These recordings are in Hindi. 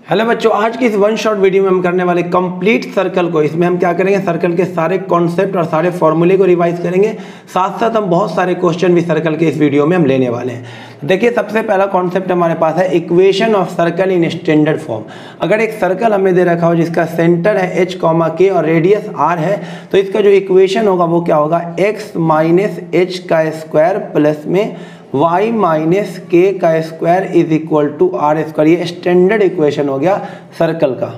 हेलो बच्चों, आज की इस वन शॉट वीडियो में हम करने वाले कंप्लीट सर्कल को, इसमें हम क्या करेंगे, सर्कल के सारे कॉन्सेप्ट और सारे फॉर्मूले को रिवाइज करेंगे। साथ साथ हम बहुत सारे क्वेश्चन भी सर्कल के इस वीडियो में हम लेने वाले हैं। देखिए, सबसे पहला कॉन्सेप्ट हमारे पास है equation of circle in standard form. अगर एक सर्कल हमें दे रखा हो जिसका सेंटर है h, k और रेडियस r है, तो इसका जो इक्वेशन होगा वो क्या होगा, x माइनस एच का स्क्वायर प्लस में y माइनस के का square is equal to R square. ये स्टैंडर्ड इक्वेशन हो गया सर्कल का।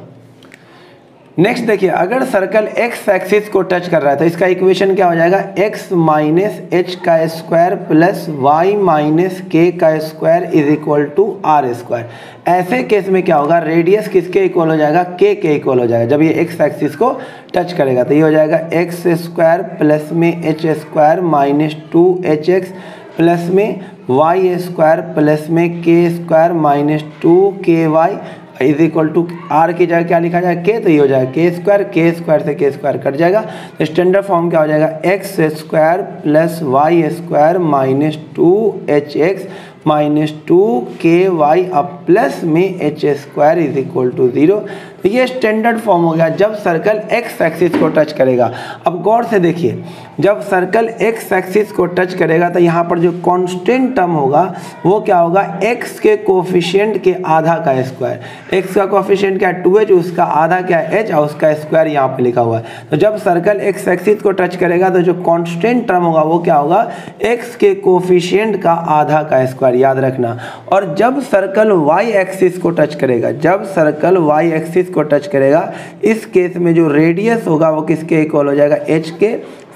नेक्स्ट देखिए, अगर सर्कल x एक्सिस को टच कर रहा है तो इसका इक्वेशन क्या हो जाएगा, x माइनस एच का square plus y minus K का square is equal to R square. ऐसे केस में क्या होगा, रेडियस किसके इक्वल हो जाएगा, k के इक्वल हो जाएगा। जब ये x एक्सिस को टच करेगा तो ये हो जाएगा x स्क्वायर प्लस में H square minus 2hx plus में वाई स्क्वायर प्लस में K square minus 2ky is equal to R की जगह क्या लिखा जाएगा, के, तो ये हो जाएगा के स्क्वायर से के स्क्वायर कट जाएगा। तो स्टैंडर्ड फॉर्म क्या हो जाएगा, X square plus Y square minus 2hx minus 2ky अब प्लस में H square is equal to 0। तो ये स्टैंडर्ड फॉर्म हो गया जब सर्कल एक्स एक्सिस को टच करेगा। अब गौर से देखिए, जब सर्कल एक्स एक्सिस को टच करेगा तो यहाँ पर जो कांस्टेंट टर्म होगा वो क्या होगा, एक्स के कोफिशिएंट के आधा का स्क्वायर। एक्स का कोफिशिएंट क्या है 2h, उसका आधा क्या है h और उसका स्क्वायर यहाँ पे लिखा हुआ है। तो जब सर्कल एक्स एक्सिस को टच करेगा तो जो कांस्टेंट टर्म होगा वो क्या होगा, एक्स के कोफिशिएंट का आधा का स्क्वायर, याद रखना। और जब सर्कल वाई एक्सिस को टच करेगा, जब सर्कल वाई एक्सिस को टच करेगा, इस केस में जो रेडियस होगा वो किसके इक्वल हो जाएगा, h के।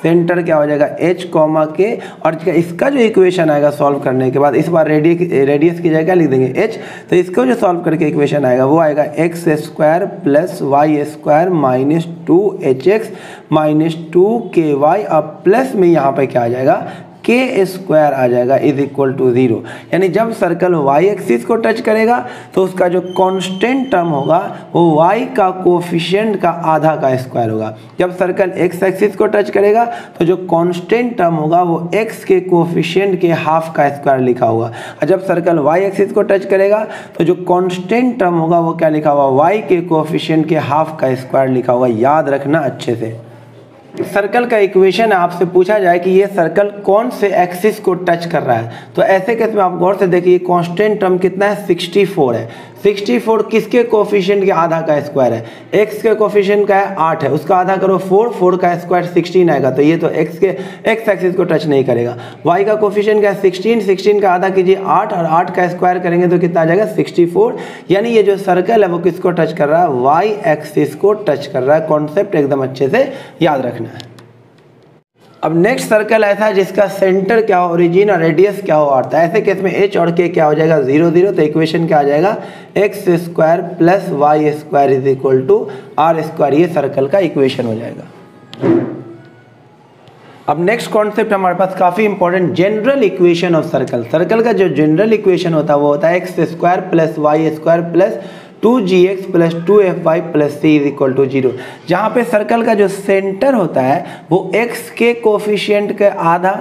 सेंटर क्या हो जाएगा h, के, और इसका जो इक्वेशन आएगा सॉल्व करने के बाद, इस बार रेडियस की जगह क्या लिख देंगे, h। तो इसको जो सॉल्व करके इक्वेशन आएगा वो आएगा X square plus Y square minus 2hx minus 2ky अब प्लस में यहाँ पे क्या आ जाएगा, के स्क्वायर आ जाएगा इज इक्वल टू 0। यानी जब सर्कल वाई एक्सिस को टच करेगा तो उसका जो कांस्टेंट टर्म होगा वो y का कोफिशिएंट का आधा का स्क्वायर होगा। जब सर्कल x एक्सिस को टच करेगा तो जो कांस्टेंट टर्म होगा वो x के कोफिशिएंट के हाफ का स्क्वायर लिखा होगा। और जब सर्कल y एक्सिस को टच करेगा तो जो कांस्टेंट टर्म होगा वो क्या लिखा हुआ, y के कोफिशिएंट के हाफ का स्क्वायर लिखा होगा। याद रखना अच्छे से। सर्कल का इक्वेशन आपसे पूछा जाए कि ये सर्कल कौन से एक्सिस को टच कर रहा है, तो ऐसे केस में आप गौर से देखिए कांस्टेंट टर्म कितना है, 64 है। 64 किसके कोफिशिएंट के आधा का स्क्वायर है, x के कोफिशिएंट का है 8 है, उसका आधा करो 4 का स्क्वायर 16 आएगा। तो ये तो x एक्सिस को टच नहीं करेगा। y का कोफिशिएंट क्या है 16 का आधा कीजिए 8 और 8 का स्क्वायर करेंगे तो कितना आ जाएगा 64। यानी ये जो सर्कल है वो किसको टच कर रहा है, y एक्सिस को टच कर रहा है। कॉन्सेप्ट एकदम अच्छे से याद रखना है। अब नेक्स्ट सर्कल ऐसा है जिसका सेंटर क्या हो, ओरिजिन और रेडियस क्या हो आता है। ऐसे केस में h और k क्या हो जाएगा 0 0। तो इक्वेशन क्या आ जाएगा, X square plus Y square is equal to R square. ये सर्कल का इक्वेशन हो जाएगा। अब नेक्स्ट कॉन्सेप्ट हमारे पास काफी important, general equation of circle. Circle का जो जनरल इक्वेशन होता है वो होता है X square plus Y square plus 2gx plus 2fy plus c is equal to 0। जहाँ पे सर्कल का जो सेंटर होता है वो x के कोफिशिएंट के आधा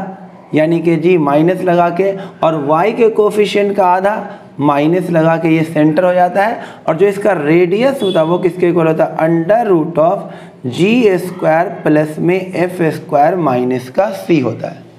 यानी कि g माइनस लगा के और y के कोफिशिएंट का आधा माइनस लगा के ये सेंटर हो जाता है। और जो इसका रेडियस होता है वो किसके इक्वल होता है, under root of g square plus में f स्क्वायर माइनस का c होता है।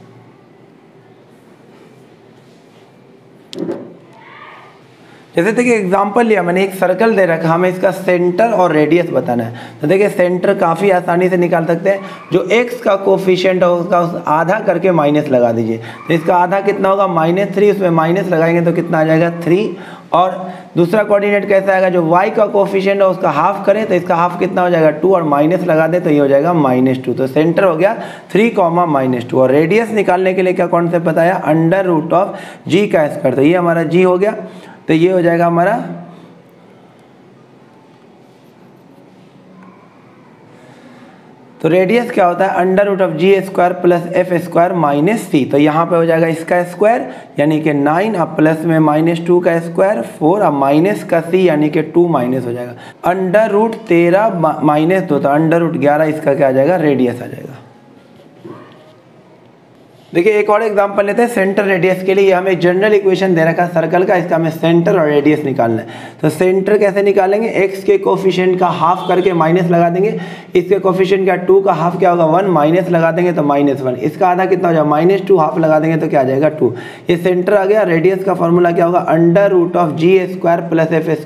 जैसे देखिए एग्जांपल लिया मैंने, एक सर्कल दे रखा, हमें इसका सेंटर और रेडियस बताना है। तो देखिए सेंटर काफ़ी आसानी से निकाल सकते हैं। जो x का कोफिशिएंट है उसका आधा करके माइनस लगा दीजिए। तो इसका आधा कितना होगा, -3, उसमें माइनस लगाएंगे तो कितना आ जाएगा 3। और दूसरा कोऑर्डिनेट कैसा आएगा, जो y का कोफिशिएंट है उसका हाफ करें तो इसका हाफ कितना हो जाएगा 2 और माइनस लगा दे तो ये हो जाएगा -2। तो सेंटर हो गया 3, -2। और रेडियस निकालने के लिए क्या कॉन्सेप्ट बताया, अंडर रूट ऑफ g का स्क्वायर। तो ये हमारा g हो गया। तो ये हो जाएगा हमारा, तो रेडियस क्या होता है, under root of g square plus f square minus c। तो यहाँ पे हो जाएगा इसका स्क्वायर यानी कि 9 अब प्लस में -2 का स्क्वायर 4 अब माइनस का c यानी कि 2 माइनस हो जाएगा। अंडर रूट 13 -2 तो अंडर रूट 11 इसका क्या आ जाएगा, रेडियस आ जाएगा। देखिए एक और एग्जांपल लेते हैं सेंटर रेडियस के लिए। हमें जनरल इक्वेशन दे रखा है सर्कल का, इसका हमें सेंटर और रेडियस निकालना है। तो सेंटर कैसे निकालेंगे, x के कोफिशिएंट का हाफ करके माइनस लगा देंगे, इसके कोफिशिएंट का 2 का हाफ क्या होगा 1, माइनस लगा देंगे तो -1, इसका आधा कितना हो जाएगा -2, हाफ लगा देंगे तो क्या आ जाएगा 2। ये सेंटर आ गया। रेडियस का फॉर्मूला क्या होगा √of g² + f² -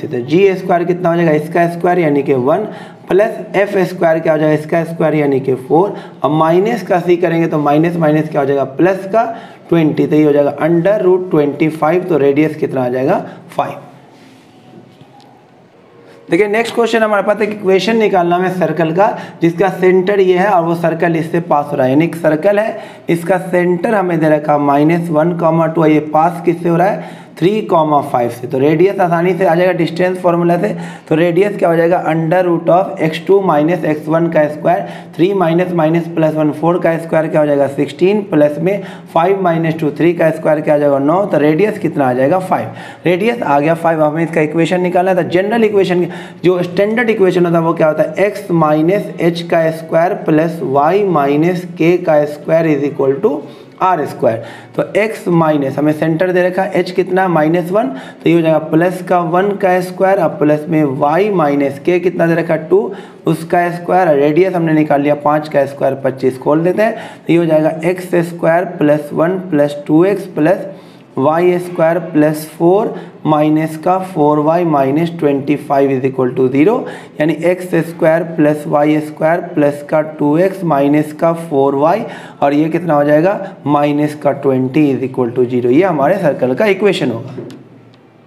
तो g² कितना हो जाएगा इसका स्क्वायर यानी कि 1 प्लस f² क्या हो जाएगा इसका स्क्वायर यानी कि 4। अब माइनस का c करेंगे तो माइनस माइनस क्या हो जाएगा प्लस का 20, तो ये हो जाएगा √25। तो रेडियस कितना आ जाएगा 5। देखिए नेक्स्ट क्वेश्चन हमारे पास एक इक्वेशन निकालना है सर्कल का जिसका सेंटर ये है और वो सर्कल इससे पास हो रहा है। यानी एक सर्कल है, इसका सेंटर हमें दे रखा -1, 2, ये पास किससे हो रहा है 3, 5 से। तो रेडियस आसानी से आ जाएगा डिस्टेंस फार्मूला से। तो रेडियस क्या हो जाएगा √of x2 - x1 का स्क्वायर, 3 माइनस माइनस प्लस 1 4 का स्क्वायर क्या हो जाएगा 16, प्लस में 5 - 2 3 का स्क्वायर क्या आ जाएगा 9। तो रेडियस कितना आ जाएगा 5। रेडियस आ गया 5। हमें इसका इक्वेशन निकालना था। जनरल इक्वेशन जो स्टैंडर्ड इक्वेशन होता है वो क्या होता है x - h का स्क्वायर प्लस y - k का square is equal to r²। तो x माइनस हमें सेंटर दे रखा है h कितना -1, तो ये हो जाएगा प्लस का 1 का स्क्वायर, अब प्लस में y - k कितना दे रखा है 2 उसका स्क्वायर। रेडियस हमने निकाल लिया 5 का स्क्वायर 25, खोल देते हैं तो ये हो जाएगा x² plus 1 plus 2x plus y² plus 4 minus का 4y - 25 इज इक्वल टू 0। यानी x² प्लस y² प्लस का 2x माइनस का 4y और ये कितना हो जाएगा माइनस का 20 इज इक्वल टू 0। ये हमारे सर्कल का इक्वेशन होगा।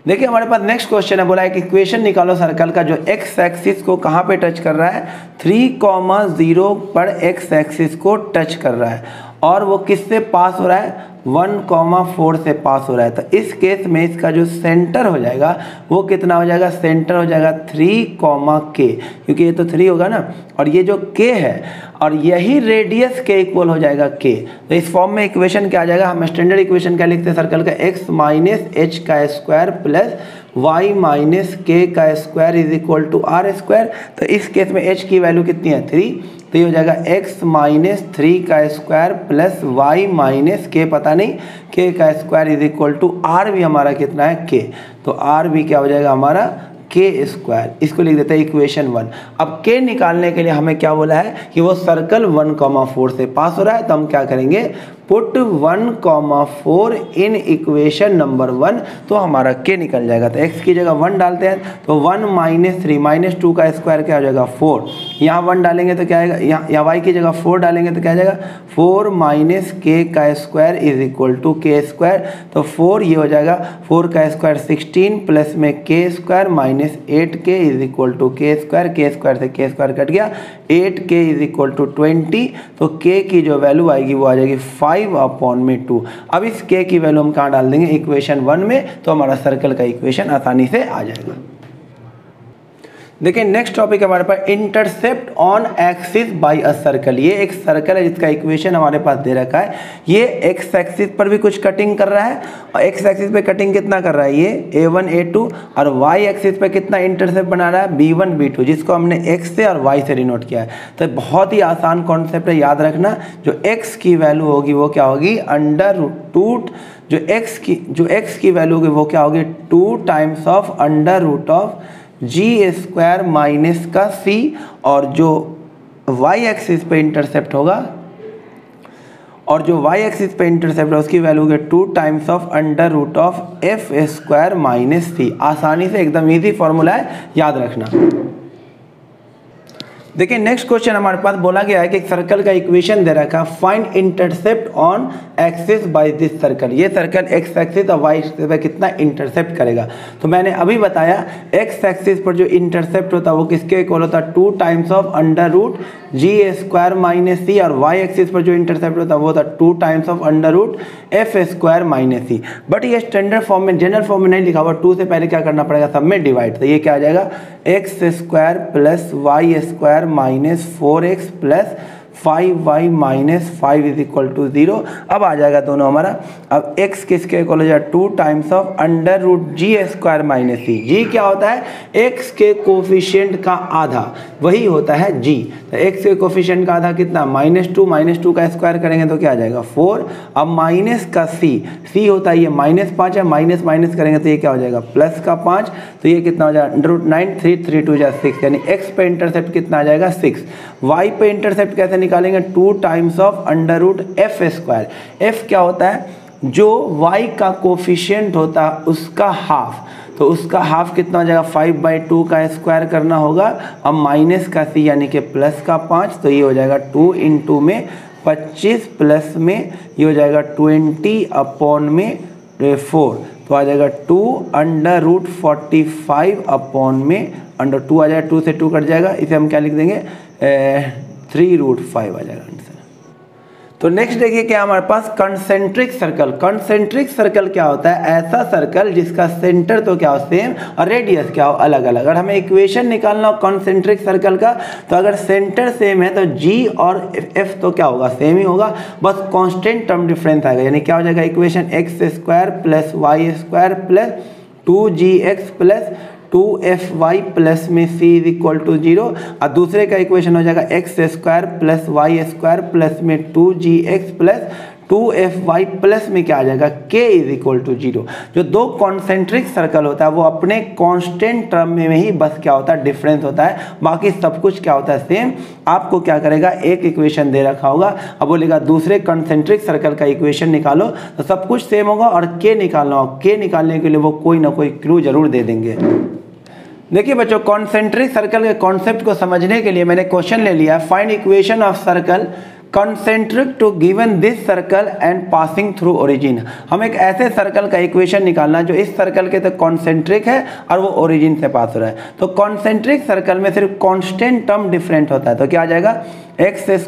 देखिए हमारे पास नेक्स्ट क्वेश्चन है, बोला है कि इक्वेशन निकालो सर्कल का जो x एक्सिस को कहाँ पे टच कर रहा है 3,0 पर x एक्सिस को टच कर रहा है और वो किससे पास हो रहा है 1,4 से पास हो रहा है। तो इस केस में इसका जो सेंटर हो जाएगा वो कितना हो जाएगा, सेंटर हो जाएगा 3,k, क्योंकि ये तो 3 होगा ना और ये जो k है और यही रेडियस के इक्वल हो जाएगा k। तो इस फॉर्म में इक्वेशन क्या आ जाएगा, हम स्टैंडर्ड इक्वेशन क्या लिखते हैं सर्कल का x - h का स्क्वायर प्लस y - k का square is equal to r²। तो इस केस में h की वैल्यू कितनी है 3, तो ये हो जाएगा x - 3 का स्क्वायर प्लस y - k पता नहीं k का square is equal to r भी हमारा कितना है k। तो r भी क्या हो जाएगा हमारा k²। इसको लिख देते हैं इक्वेशन 1। अब k निकालने के लिए हमें क्या बोला है कि वो सर्कल 1,4 से पास हो रहा है। तो हम क्या करेंगे पुट 1,4 इन इक्वेशन नंबर 1, तो हमारा k निकल जाएगा। तो x की जगह 1 डालते हैं तो 1 - 3 - 2 का स्क्वायर क्या हो जाएगा 4। यहाँ 1 डालेंगे तो क्या आएगा, यहाँ y की जगह 4 डालेंगे तो क्या आ जाएगा 4 - k का square is equal to k²। तो 4 ये हो जाएगा 4 का स्क्वायर 16 प्लस में k² minus 8k is equal to k²। k² से k² कट गया, 8k इज इक्वल टू 20। तो k की जो वैल्यू आएगी वो आ जाएगी 5/2। अब इस k की वैल्यू हम कहाँ डाल देंगे इक्वेशन 1 में, तो हमारा सर्कल का इक्वेशन आसानी से आ जाएगा। देखिए नेक्स्ट टॉपिक हमारे पास intercept on axis by a circle. ये एक सर्कल है जिसका इक्वेशन हमारे पास दे रखा है। ये एक्स एक्सिस पर भी कुछ कटिंग कर रहा है और एक्स एक्सिस पे कटिंग कितना कर रहा है ये a1 a2 और वाई एक्सिस पे कितना इंटरसेप्ट बना रहा है b1 b2, जिसको हमने x से और y से डिनोट किया है। तो बहुत ही आसान कॉन्सेप्ट है, याद रखना। जो x की वैल्यू होगी वो क्या होगी √, जो x की वैल्यू होगी वो क्या होगी 2 times of √of g² minus का c, और जो y एक्सिस पे इंटरसेप्ट होगा उसकी वैल्यू होगी 2 times of √of f² minus c। आसानी से एकदम इजी फॉर्मूला है, याद रखना। देखिए नेक्स्ट क्वेश्चन हमारे पास बोला गया है कि एक सर्कल का इक्वेशन दे रखा है, find intercept on axis by this circle. ये सर्कल एक्स एक्सिस और वाई एक्सिस पे कितना इंटरसेप्ट करेगा। तो मैंने अभी बताया एक्स एक्सिस पर जो इंटरसेप्ट होता है वो किसके इक्वल होता है 2 times of √g² minus c, और वाई एक्सिस पर जो इंटरसेप्ट होता है वो होता है 2 times of √f² minus c। But ये स्टैंडर्ड फॉर्म में, जनरल फॉर्म में नहीं लिखा हुआ, 2 से पहले क्या करना पड़ेगा सब में डिवाइड। तो ये क्या आ जाएगा x² plus y² minus 4x plus 5y minus 5 is equal to 0। अब आ जाएगा दोनों हमारा। अब x किसके इक्वल हो जाएगा 2 times of under root ji square minus सी। जी क्या होता है, x के कोफिशिएंट का आधा, वही होता है g। तो x के कोफिशिएंट का आधा कितना, -2 का स्क्वायर करेंगे तो क्या आ जाएगा 4। अब माइनस का c होता है ये -5 है, माइनस करेंगे तो ये क्या हो जाएगा प्लस का 5। तो ये कितना हो जाएगा √9, 3 2 6, यानी x पे इंटरसेप्ट कितना आ जाएगा 6। y पे इंटरसेप्ट कैसे निकालेंगे, 2 times of under root F square. f क्या होता है, जो y का कोफिशिएंट होता है उसका हाफ, तो उसका हाफ कितना हो जाएगा 5/2 का स्क्वायर करना होगा। अब माइनस का c यानी कि प्लस का 5, तो ये हो जाएगा 2 × में 25 प्लस में ये हो जाएगा 20 अपॉन में 4, तो आ जाएगा 2 अंडर रूट 45 अपॉन में अंडर 2 आ जाएगा, 2 से 2 कट जाएगा, इसे हम क्या लिख देंगे 3√5 आ जाएगा आंसर। तो नेक्स्ट देखिए क्या हमारे पास कंसेंट्रिक सर्कल। कंसेंट्रिक सर्कल क्या होता है, ऐसा सर्कल जिसका सेंटर तो क्या हो सेम और रेडियस क्या हो अलग अलग। अगर हमें इक्वेशन निकालना हो कंसेंट्रिक सर्कल का, तो अगर सेंटर सेम है तो जी और एफ तो क्या होगा सेम ही होगा, बस कांस्टेंट टर्म डिफरेंस आएगा। यानी क्या हो जाएगा equation x² + y² + 2gx + 2fy plus में c इज इक्वल टू 0। और दूसरे का इक्वेशन हो जाएगा x² + y² प्लस में 2gx प्लस 2fy प्लस में क्या आ जाएगा k इज इक्वल टू 0। जो दो कॉन्सेंट्रिक सर्कल होता है वो अपने कांस्टेंट टर्म में ही बस क्या होता है डिफरेंस होता है, बाकी सब कुछ क्या होता है सेम। आपको क्या करेगा एक इक्वेशन दे रखा होगा, अब बोलेगा दूसरे कॉन्सेंट्रिक सर्कल का इक्वेशन निकालो, तो सब कुछ सेम होगा और k निकालना हो, k निकालने के लिए वो कोई ना कोई क्लू जरूर दे देंगे। देखिए बच्चों कॉन्सेंट्रिक सर्कल के कॉन्सेप्ट को समझने के लिए मैंने क्वेश्चन ले लिया, find equation of circle concentric to given this circle and passing through origin. हम एक ऐसे सर्कल का इक्वेशन निकालना जो इस सर्कल के तो कॉन्सेंट्रिक है और वो ओरिजिन से पास हो रहा है। तो कॉन्सेंट्रिक सर्कल में सिर्फ कांस्टेंट टर्म डिफरेंट होता है, तो क्या आ जाएगा x²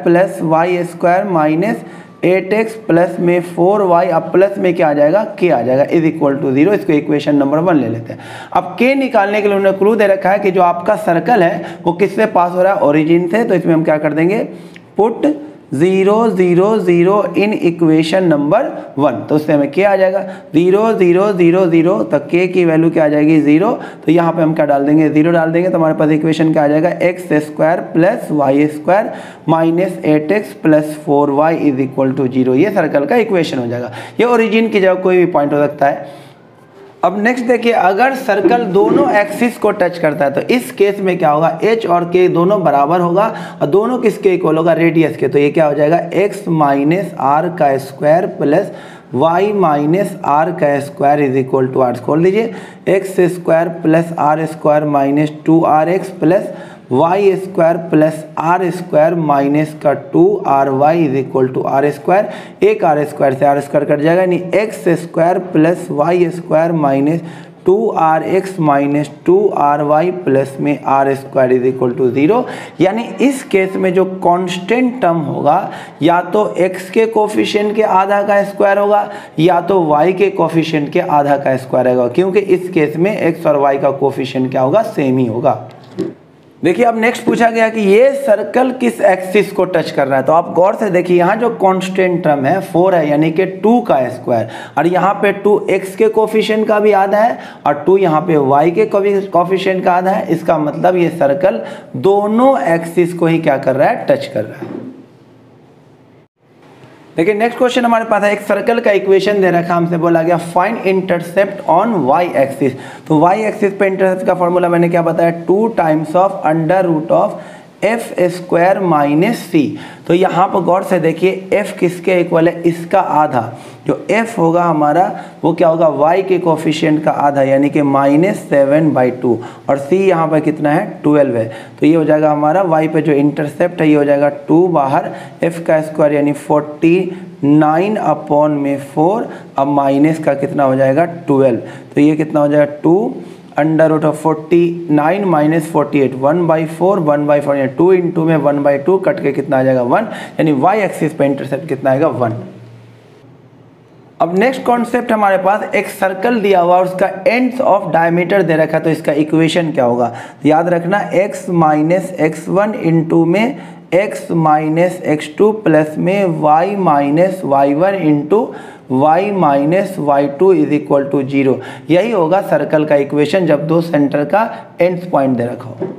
+ y² minus 8x plus में 4y, अब प्लस में क्या आ जाएगा k आ जाएगा इज इक्वल टू 0। इसको इक्वेशन नंबर 1 ले लेते हैं। अब k निकालने के लिए उन्होंने क्लू दे रखा है कि जो आपका सर्कल है वो किससे पास हो रहा है ओरिजिन से, तो इसमें हम क्या कर देंगे पुट 0 0 0 इन इक्वेशन नंबर 1, तो उससे हमें क्या आ जाएगा 0 0 0 0, तो k की वैल्यू क्या आ जाएगी 0। तो यहाँ पे हम क्या डाल देंगे 0 डाल देंगे, तो हमारे पास इक्वेशन क्या आ जाएगा x² + y² minus 8x + 4y is equal to 0। ये सर्कल का इक्वेशन हो जाएगा। ये ओरिजिन की जगह कोई भी पॉइंट हो सकता है। अब नेक्स्ट देखिए अगर सर्कल दोनों एक्सिस को टच करता है तो इस केस में क्या होगा h और k दोनों बराबर होगा और दोनों किसके इक्वल होगा रेडियस के, तो ये क्या हो जाएगा x - r² plus y - r² is equal to r। खोल लीजिए x² + r² minus 2rx plus y² plus r² minus का 2ry is equal to r²। एक r² से r² कट जाएगा, यानी x² plus y² minus 2rx minus 2ry plus में r² इज इक्वल टू 0। यानी इस केस में जो कांस्टेंट टर्म होगा या तो x के कोफिशिएंट के आधा का स्क्वायर होगा या तो y के कोफिशिएंट के आधा का स्क्वायर होगा, क्योंकि इस केस में x और y का कोफिशिएंट क्या होगा सेम ही होगा। देखिए अब नेक्स्ट पूछा गया कि ये सर्कल किस एक्सिस को टच कर रहा है, तो आप गौर से देखिए यहाँ जो कांस्टेंट टर्म है 4 है यानी कि 2 का स्क्वायर, और यहाँ पे 2 x के कोफिशिएंट का भी आधा है और 2 यहाँ पे y के कोफिशिएंट का आधा है। इसका मतलब ये सर्कल दोनों एक्सिस को ही क्या कर रहा है टच कर रहा है। देखिए नेक्स्ट क्वेश्चन हमारे पास है, एक सर्कल का इक्वेशन दे रखा, हमसे बोला गया find intercept on y axis. तो y एक्सिस पे इंटरसेप्ट का फॉर्मूला मैंने क्या बताया 2 times of under root of f² minus c। तो यहाँ पर गौर से देखिए f किसके इक्वल है, इसका आधा। जो f होगा हमारा वो क्या होगा y के कोफिशिएंट का आधा यानी कि -7/2, और c यहाँ पर कितना है 12 है। तो ये हो जाएगा हमारा y पे जो इंटरसेप्ट है ये हो जाएगा 2 बाहर, f का स्क्वायर यानी 49 अपॉन में 4, अब माइनस का कितना हो जाएगा 12, तो ये कितना हो जाएगा 2 अंडर रूट ऑफ 49 माइनस 48 1/4 1/4 यानी 2 × में 1/2 कट के कितना आ जाएगा 1, यानी y एक्सिस पे इंटरसेप्ट कितना आएगा 1। अब नेक्स्ट कॉन्सेप्ट हमारे पास एक सर्कल दिया हुआ और उसका एंड्स ऑफ डायमीटर दे रखा है, तो इसका इक्वेशन क्या होगा याद रखना x - x1 × में x माइनस x2 प्लस में y minus y1 into y minus y2 is equal to 0। यही होगा सर्कल का इक्वेशन जब दो सेंटर का एंड पॉइंट दे रखा हो।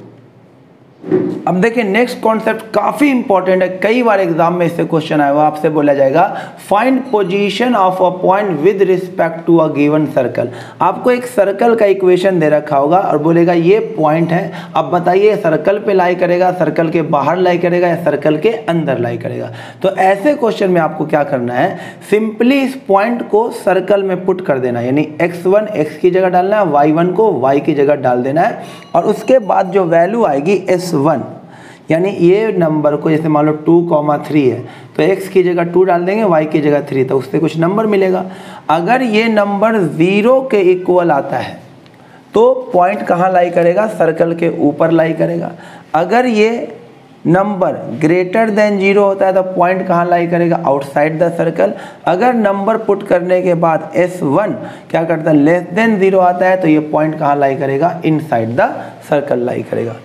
अब देखिए नेक्स्ट कॉन्सेप्ट काफी इंपॉर्टेंट है, कई बार एग्जाम में इससे क्वेश्चन आया हुआ, आपसे बोला जाएगा find position of a point with respect to a given circle. आपको एक सर्कल का इक्वेशन दे रखा होगा और बोलेगा ये पॉइंट है, अब बताइए सर्कल पे लाई करेगा, सर्कल के बाहर लाई करेगा या सर्कल के अंदर लाई करेगा। तो ऐसे क्वेश्चन में आपको क्या करना है, सिंपली इस पॉइंट को सर्कल में पुट कर देना, यानी x1 x की जगह डालना है, y1 को y की जगह डाल देना है, और उसके बाद जो वैल्यू आएगी S1, यानी ये नंबर को जैसे मान लो 2,3 है तो x की जगह 2 डाल देंगे, y की जगह 3, तो उससे कुछ नंबर मिलेगा। अगर ये नंबर 0 के इक्वल आता है तो पॉइंट कहाँ लाई करेगा, सर्कल के ऊपर लाई करेगा। अगर ये नंबर ग्रेटर देन 0 होता है तो पॉइंट कहाँ लाई करेगा, आउटसाइड द सर्कल। अगर नंबर पुट करने के बाद S1 क्या करता है, लेस देन 0 आता है तो ये पॉइंट कहाँ लाई करेगा, इनसाइड द सर्कल लाई करेगा।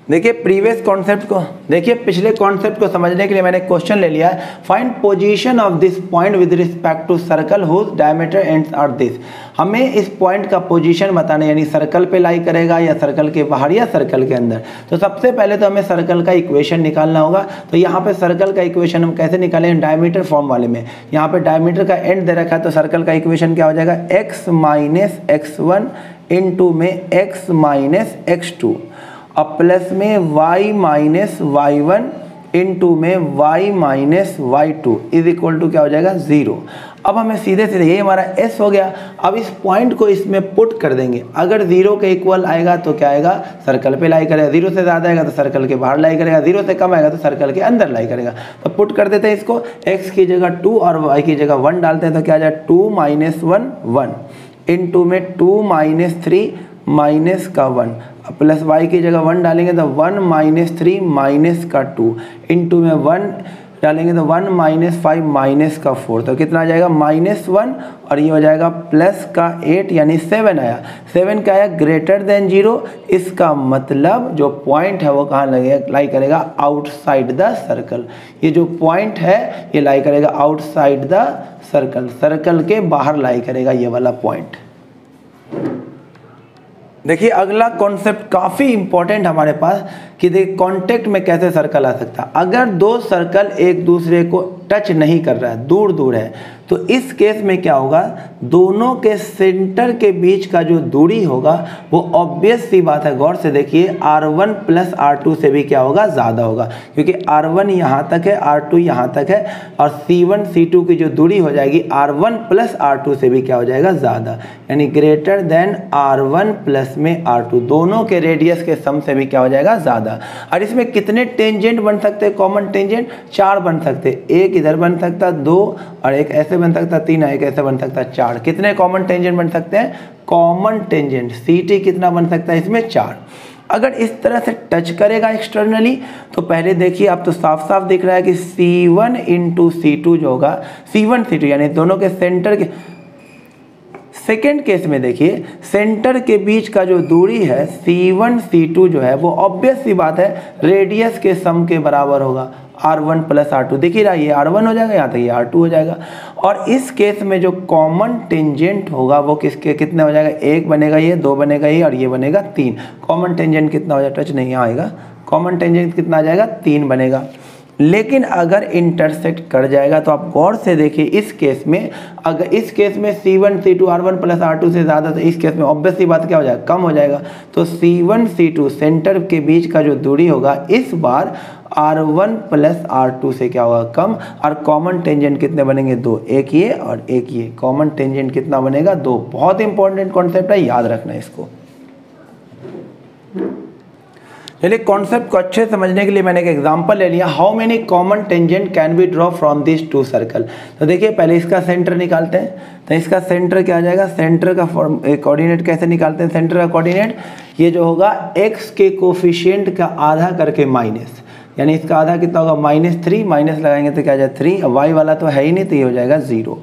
देखिए प्रीवियस कॉन्सेप्ट को, देखिए पिछले कॉन्सेप्ट को समझने के लिए मैंने क्वेश्चन ले लिया है, find position of this point with respect to circle whose diameter ends are this. हमें इस पॉइंट का पोजीशन बताना, यानी सर्कल पे लाई करेगा या सर्कल के बाहर या सर्कल के अंदर। तो सबसे पहले तो हमें सर्कल का इक्वेशन निकालना होगा। तो यहाँ पे सर्कल का इक्वेशन हम कैसे निकालें, डायमीटर फॉर्म वाले में। यहाँ पे डायमीटर का एंड दे रखा है तो सर्कल का इक्वेशन क्या हो जाएगा, x माइनस x1 इंटू में x माइनस x2 अब प्लस में y माइनस y1 इंटू में y minus y2 is equal to क्या हो जाएगा, 0। अब हमें सीधे सीधे ये हमारा s हो गया। अब इस पॉइंट को इसमें पुट कर देंगे। अगर 0 के इक्वल आएगा तो क्या आएगा, सर्कल पे लाई करेगा, 0 से ज़्यादा आएगा तो सर्कल के बाहर लाई करेगा, 0 से कम आएगा तो सर्कल के अंदर लाई करेगा। तो पुट कर देते हैं इसको, x की जगह 2 और y की जगह 1 डालते हैं तो क्या आ जाए 2 माइनस 1 1 इंटू में 2 माइनस 3 माइनस का 1 प्लस y की जगह 1 डालेंगे तो 1 माइनस 3 माइनस का 2 इंटू में 1 डालेंगे तो 1 माइनस 5 माइनस का 4, तो कितना आ जाएगा -1 और ये हो जाएगा प्लस का 8 यानी 7 आया। 7 का आया ग्रेटर देन 0, इसका मतलब जो पॉइंट है वो कहाँ लगेगा, लाई करेगा आउटसाइड द सर्कल। ये जो पॉइंट है ये लाई करेगा आउटसाइड द सर्कल, सर्कल के बाहर लाई करेगा ये वाला पॉइंट। देखिए अगला कॉन्सेप्ट काफ़ी इंपॉर्टेंट हमारे पास कि देखिए कांटेक्ट में कैसे सर्कल आ सकता है। अगर दो सर्कल एक दूसरे को टच नहीं कर रहा है, दूर दूर है, तो इस केस में क्या होगा, दोनों के सेंटर के बीच का जो दूरी होगा वो ऑब्वियस सी बात है, गौर से देखिए R1 प्लस R2 से भी क्या होगा, ज़्यादा होगा, क्योंकि R1 यहाँ तक है, R2 यहाँ तक है, और C1 C2 की जो दूरी हो जाएगी R1 प्लस R2 से भी क्या हो जाएगा, ज़्यादा, यानी ग्रेटर देन R1 प्लस में R2, दोनों के रेडियस के सम से भी क्या हो जाएगा, ज़्यादा। और इसमें कितने टेंजेंट बन सकते हैं, कॉमन टेंजेंट 4 बन सकते, एक इधर बन सकता है 2, और एक ऐसे बन सकता है 3, एक ऐसे बन सकता है 4। कितने कॉमन टेंजेंट बन सकते हैं, कॉमन टेंजेंट CT कितना बन सकता है इसमें, 4। अगर इस तरह से टच करेगा एक्सटर्नली तो पहले देखिए आप तो साफ साफ दिख रहा है कि C1 इंटू C2 जो होगा, C1 C2 यानी दोनों के सेंटर के, सेकेंड केस में देखिए सेंटर के बीच का जो दूरी है C1 C2 जो है वो ऑब्वियस सी बात है रेडियस के सम के बराबर होगा, R1 प्लस R2। देखिए रहा ये R1 हो जाएगा, यहाँ तक ये R2 हो जाएगा। और इस केस में जो कॉमन टेंजेंट होगा वो किसके कितने हो जाएगा, 1 बनेगा ये, 2 बनेगा ये, और ये बनेगा 3। कॉमन टेंजेंट कितना हो जाएगा, टच नहीं आएगा, कॉमन टेंजेंट कितना आ जाएगा, 3 बनेगा। लेकिन अगर इंटरसेक्ट कर जाएगा तो आप गौर से देखिए इस केस में, अगर इस केस में C1 C2 R1 plus R2 से ज़्यादा, तो इस केस में ऑब्वियस सी बात क्या हो जाएगा, कम हो जाएगा। तो C1 C2 सेंटर के बीच का जो दूरी होगा इस बार R1 प्लस R2 से क्या होगा, कम। और कॉमन टेंजेंट कितने बनेंगे, 2, एक ये और एक ये, कॉमन टेंजेंट कितना बनेगा, 2। बहुत इंपॉर्टेंट कॉन्सेप्ट है, याद रखना इसको। चलिए कॉन्सेप्ट को अच्छे समझने के लिए मैंने एक एग्जांपल ले लिया, how many common tangent can be draw from this 2 circle. तो देखिए पहले इसका सेंटर निकालते हैं, तो इसका सेंटर क्या आ जाएगा, सेंटर का कोऑर्डिनेट कैसे निकालते हैं, सेंटर का कोऑर्डिनेट ये जो होगा x के कोफिशिएंट का आधा करके माइनस, यानी इसका आधा कितना होगा, -3, माइनस लगाएंगे तो क्या आ जाएगा 3, y वाला तो है ही नहीं तो ये हो जाएगा 0।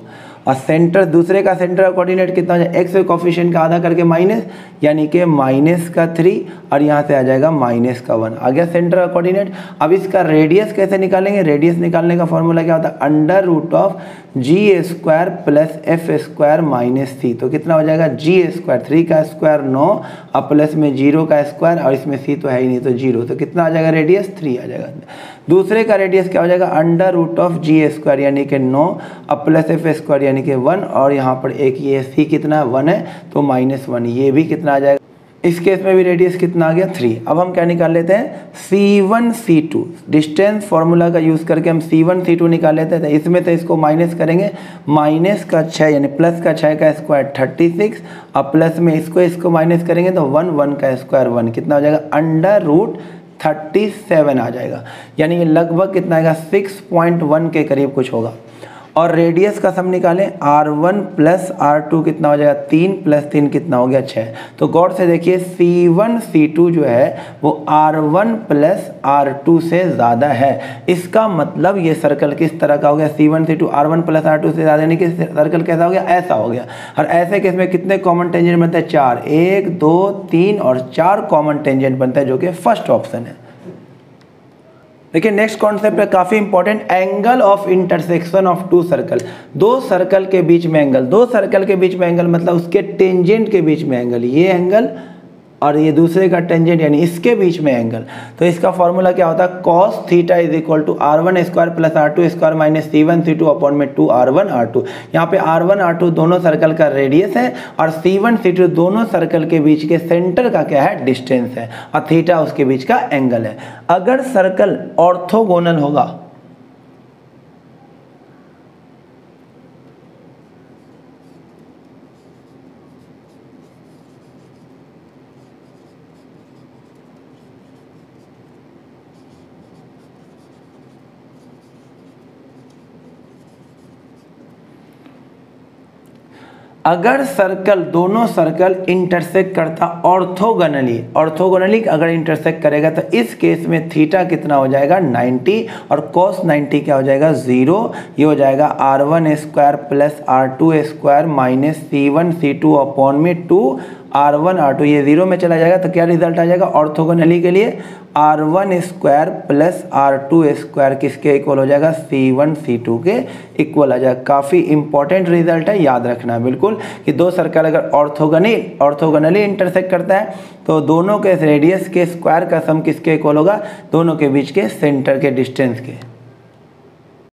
और सेंटर दूसरे का सेंटर का कोऑर्डिनेट कितना हो जाएगा, एक्स के कोफिशिएंट का आधा करके माइनस, यानी कि -3 और यहाँ से आ जाएगा -1 आ गया सेंटर का कोऑर्डिनेट। अब इसका रेडियस कैसे निकालेंगे, रेडियस निकालने का फॉर्मूला क्या होता है, √g² + f² - c। तो कितना हो जाएगा, g², 3 का स्क्वायर 9 और प्लस में 0 का स्क्वायर और इसमें c तो है ही नहीं तो 0, तो कितना आ जाएगा रेडियस 3 आ जाएगा। दूसरे का रेडियस क्या हो जाएगा, √g² यानी कि 9 और प्लस f² यानी कि 1 और यहाँ पर एक ये c कितना 1 है तो -1, ये भी कितना आ जाएगा। इस केस में भी रेडियस कितना आ गया 3। अब हम क्या निकाल लेते हैं, C1 C2 डिस्टेंस फार्मूला का यूज़ करके हम C1 C2 निकाल लेते हैं। तो इसमें से इसको माइनस करेंगे, माइनस का 6 यानी प्लस का 6 का स्क्वायर 36 और प्लस में इसको माइनस करेंगे तो 1 का स्क्वायर 1 कितना हो जाएगा, √37 आ जाएगा, यानी ये लगभग कितना आएगा 6.1 के करीब कुछ होगा। और रेडियस का सम निकालें, R1 + R2 कितना हो जाएगा, 3 + 3 कितना हो गया 6। तो गौर से देखिए C1 C2 जो है वो R1 + R2 से ज़्यादा है। इसका मतलब ये सर्कल किस तरह का हो गया, C1 C2 R1 + R2 से ज़्यादा, यानी कि सर्कल कैसा हो गया, ऐसा हो गया। और ऐसे केस में कितने कॉमन टेंजेंट बनते हैं, 4, 1 2 3 और 4 कॉमन टेंजेंट बनता है, जो कि फर्स्ट ऑप्शन है। देखिए नेक्स्ट कॉन्सेप्ट है काफ़ी important, angle of intersection of two circle. दो सर्कल के बीच में एंगल, दो सर्कल के बीच में एंगल मतलब उसके टेंजेंट के बीच में एंगल, ये एंगल और ये दूसरे का टेंजेंट यानी इसके बीच में एंगल। तो इसका फॉर्मूला क्या होता है, cos θ = R1² + R2² - C1 C2 / 2 R1 R2। यहाँ पे R1 R2 दोनों सर्कल का रेडियस है और C1 C2 दोनों सर्कल के बीच के सेंटर का क्या है, डिस्टेंस है, और थीटा उसके बीच का एंगल है। अगर सर्कल ऑर्थोगोनल होगा, अगर सर्कल दोनों सर्कल इंटरसेक्ट करता ऑर्थोगोनली अगर इंटरसेक्ट करेगा तो इस केस में थीटा कितना हो जाएगा 90 और cos 90 क्या हो जाएगा 0। ये हो जाएगा R1² + R2² - C1 C2 / 2 R1 R2, ये 0 में चला जाएगा तो क्या रिजल्ट आ जाएगा, ऑर्थोगोनली के लिए R1² + R2² किसके इक्वल हो जाएगा, C1 C2 के इक्वल आ जाएगा। काफ़ी इंपॉर्टेंट रिजल्ट है, याद रखना बिल्कुल कि दो सर्कल अगर ऑर्थोगोनली इंटरसेक्ट करता है तो दोनों के रेडियस के स्क्वायर का सम किसके इक्वल होगा, दोनों के बीच के सेंटर के डिस्टेंस के।